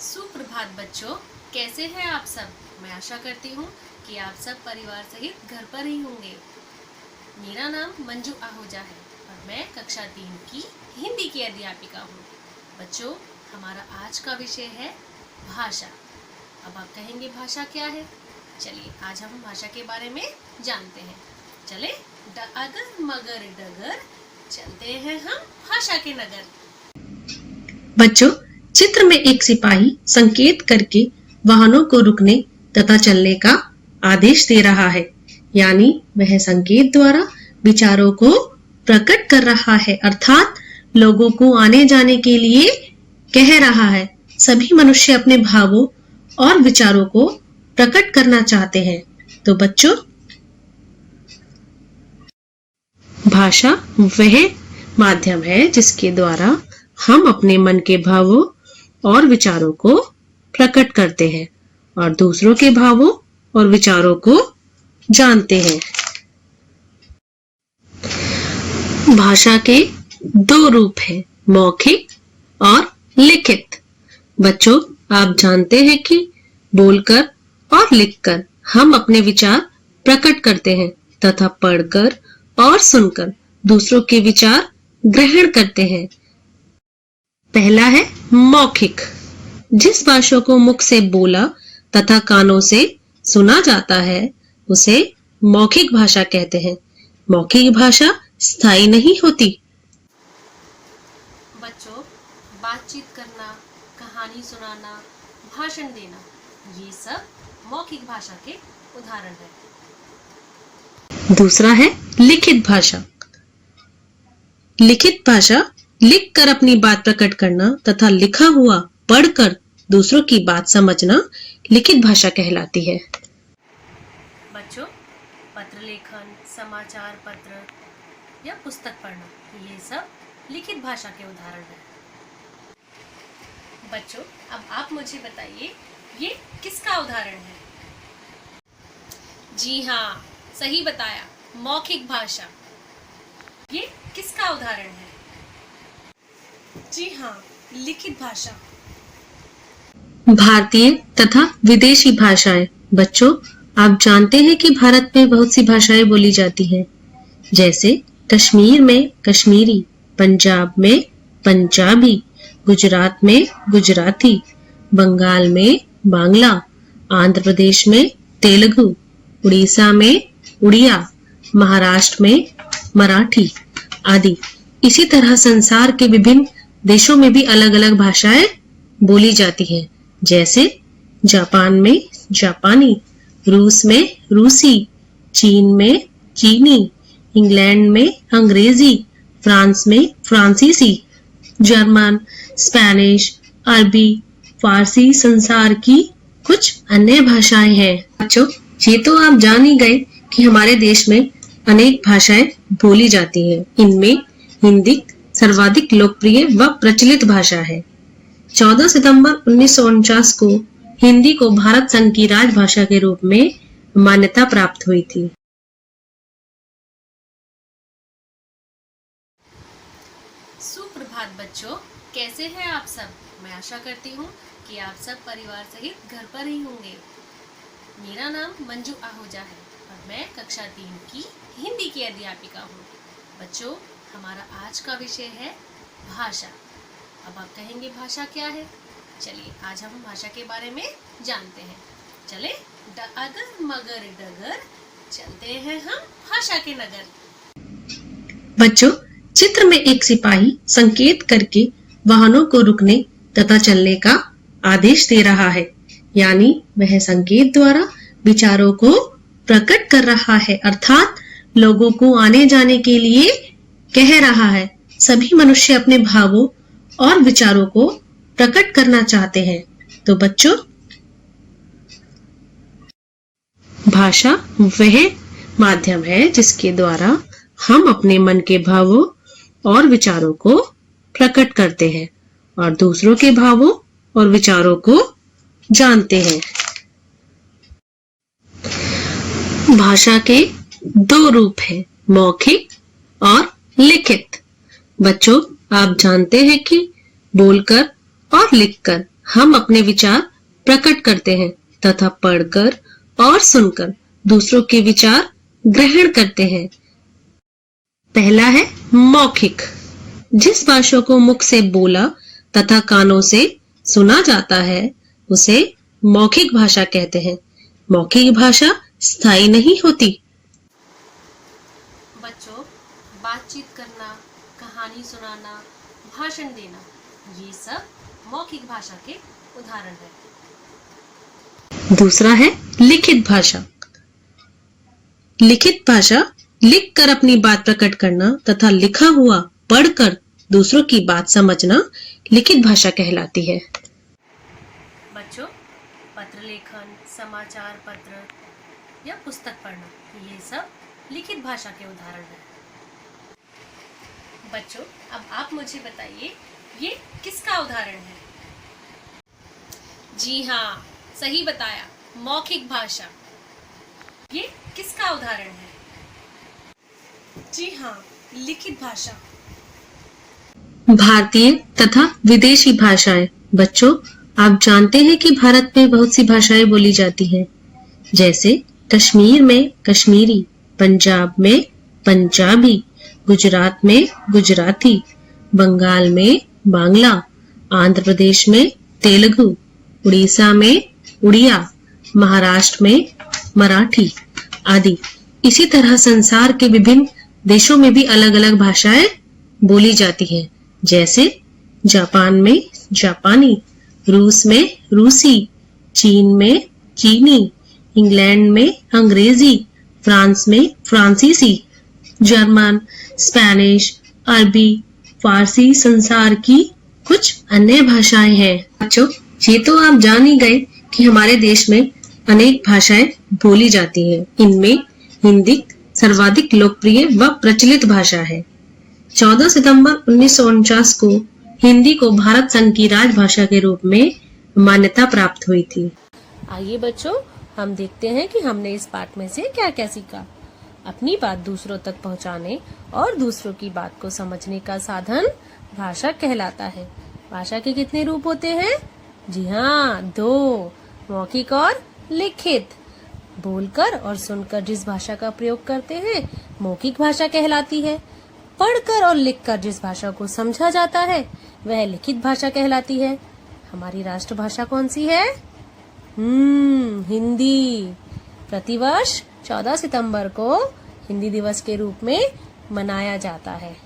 सुप्रभात बच्चों, कैसे हैं आप सब। मैं आशा करती हूँ कि आप सब परिवार सहित घर पर ही होंगे। मेरा नाम मंजू आहूजा है और मैं कक्षा 3 की हिंदी की अध्यापिका हूँ। बच्चों, हमारा आज का विषय है भाषा। अब आप कहेंगे भाषा क्या है? चलिए आज हम भाषा के बारे में जानते हैं। चले अगर मगर डगर, चलते हैं हम भाषा के नगर। बच्चों, चित्र में एक सिपाही संकेत करके वाहनों को रुकने तथा चलने का आदेश दे रहा है, यानी वह संकेत द्वारा विचारों को प्रकट कर रहा है, अर्थात लोगों को आने जाने के लिए कह रहा है। सभी मनुष्य अपने भावों और विचारों को प्रकट करना चाहते हैं। तो बच्चों, भाषा वह माध्यम है जिसके द्वारा हम अपने मन के भावों और विचारों को प्रकट करते हैं और दूसरों के भावों और विचारों को जानते हैं। भाषा के दो रूप हैं, मौखिक और लिखित। बच्चों, आप जानते हैं कि बोलकर और लिखकर हम अपने विचार प्रकट करते हैं तथा पढ़कर और सुनकर दूसरों के विचार ग्रहण करते हैं। पहला है मौखिक। जिस भाषा को मुख से बोला तथा कानों से सुना जाता है उसे मौखिक भाषा कहते हैं। मौखिक भाषा स्थायी नहीं होती। बच्चों, बातचीत करना, कहानी सुनाना, भाषण देना, ये सब मौखिक भाषा के उदाहरण हैं। दूसरा है लिखित भाषा। लिखित भाषा लिखकर अपनी बात प्रकट करना तथा लिखा हुआ पढ़कर दूसरों की बात समझना लिखित भाषा कहलाती है। बच्चों, पत्र लेखन, समाचार पत्र या पुस्तक पढ़ना, ये सब लिखित भाषा के उदाहरण हैं। बच्चों, अब आप मुझे बताइए, ये किसका उदाहरण है? जी हाँ, सही बताया, मौखिक भाषा। ये किसका उदाहरण है? जी हाँ, लिखित भाषा। भारतीय तथा विदेशी भाषाएं। बच्चों, आप जानते हैं कि भारत में बहुत सी भाषाएं बोली जाती हैं, जैसे कश्मीर में कश्मीरी, पंजाब में पंजाबी, गुजरात में गुजराती, बंगाल में बांग्ला, आंध्र प्रदेश में तेलुगु, उड़ीसा में उड़िया, महाराष्ट्र में मराठी आदि। इसी तरह संसार के विभिन्न देशों में भी अलग अलग भाषाएं बोली जाती हैं, जैसे जापान में जापानी, रूस में रूसी, चीन में चीनी, इंग्लैंड में अंग्रेजी, फ्रांस में फ्रांसीसी, जर्मन, स्पेनिश, अरबी, फारसी संसार की कुछ अन्य भाषाएं हैं। बच्चों, ये तो आप जान ही गए कि हमारे देश में अनेक भाषाएं बोली जाती हैं। इनमें हिंदी सर्वाधिक लोकप्रिय व प्रचलित भाषा है। 14 सितंबर 1949 को हिंदी को भारत संघ की राजभाषा के रूप में मान्यता प्राप्त हुई थी। सुप्रभात बच्चों, कैसे हैं आप सब। मैं आशा करती हूँ कि आप सब परिवार सहित घर पर ही होंगे। मेरा नाम मंजू आहूजा है और मैं कक्षा 3 की हिंदी की अध्यापिका हूँ। बच्चों, हमारा आज का विषय है भाषा। अब आप कहेंगे भाषा क्या है? चलिए आज हम भाषा के बारे में जानते हैं। चले अगर मगर डगर, चलते हैं हम भाषा के नगर। बच्चों, चित्र में एक सिपाही संकेत करके वाहनों को रुकने तथा चलने का आदेश दे रहा है, यानी वह संकेत द्वारा विचारों को प्रकट कर रहा है, अर्थात लोगों को आने जाने के लिए कह रहा है। सभी मनुष्य अपने भावों और विचारों को प्रकट करना चाहते हैं। तो बच्चों, भाषा वह माध्यम है जिसके द्वारा हम अपने मन के भावों और विचारों को प्रकट करते हैं और दूसरों के भावों और विचारों को जानते हैं। भाषा के दो रूप हैं, मौखिक और लिखित। बच्चों, आप जानते हैं कि बोलकर और लिखकर हम अपने विचार प्रकट करते हैं तथा पढ़कर और सुनकर दूसरों के विचार ग्रहण करते हैं। पहला है मौखिक। जिस भाषा को मुख से बोला तथा कानों से सुना जाता है उसे मौखिक भाषा कहते हैं। मौखिक भाषा स्थायी नहीं होती। बच्चों, बातचीत करना, कहानी सुनाना, भाषण देना, ये सब मौखिक भाषा के उदाहरण हैं। दूसरा है लिखित भाषा। लिखित भाषा लिखकर अपनी बात प्रकट करना तथा लिखा हुआ पढ़कर दूसरों की बात समझना लिखित भाषा कहलाती है। बच्चों, पत्र लेखन, समाचार पत्र या पुस्तक पढ़ना, ये सब लिखित भाषा के उदाहरण हैं। बच्चों, अब आप मुझे बताइए, ये किसका उदाहरण है? जी हाँ, सही बताया, मौखिक भाषा। ये किसका उदाहरण है? जी हाँ, लिखित भाषा। भारतीय तथा विदेशी भाषाएं। बच्चों, आप जानते हैं कि भारत में बहुत सी भाषाएं बोली जाती हैं, जैसे कश्मीर में कश्मीरी, पंजाब में पंजाबी, गुजरात में गुजराती, बंगाल में बांग्ला, आंध्र प्रदेश में तेलुगु, उड़ीसा में उड़िया, महाराष्ट्र में मराठी आदि। इसी तरह संसार के विभिन्न देशों में भी अलग अलग भाषाएं बोली जाती हैं, जैसे जापान में जापानी, रूस में रूसी, चीन में चीनी, इंग्लैंड में अंग्रेजी, फ्रांस में फ्रांसीसी, जर्मन, स्पेनिश, अरबी, फारसी संसार की कुछ अन्य भाषाएं हैं। बच्चों, ये तो आप जान ही गए कि हमारे देश में अनेक भाषाएं बोली जाती हैं। इनमें हिंदी सर्वाधिक लोकप्रिय व प्रचलित भाषा है। 14 सितंबर 1949 को हिंदी को भारत संघ की राजभाषा के रूप में मान्यता प्राप्त हुई थी। आइए बच्चों, हम देखते हैं कि हमने इस पाठ में से क्या क्या सीखा। अपनी बात दूसरों तक पहुंचाने और दूसरों की बात को समझने का साधन भाषा कहलाता है। भाषा के कितने रूप होते हैं? जी हाँ, 2, मौखिक और लिखित। बोलकर और सुनकर जिस भाषा का प्रयोग करते हैं मौखिक भाषा कहलाती है। पढ़कर और लिखकर जिस भाषा को समझा जाता है वह लिखित भाषा कहलाती है। हमारी राष्ट्रभाषा कौन सी है? हिंदी। प्रतिवर्ष 14 सितंबर को हिंदी दिवस के रूप में मनाया जाता है।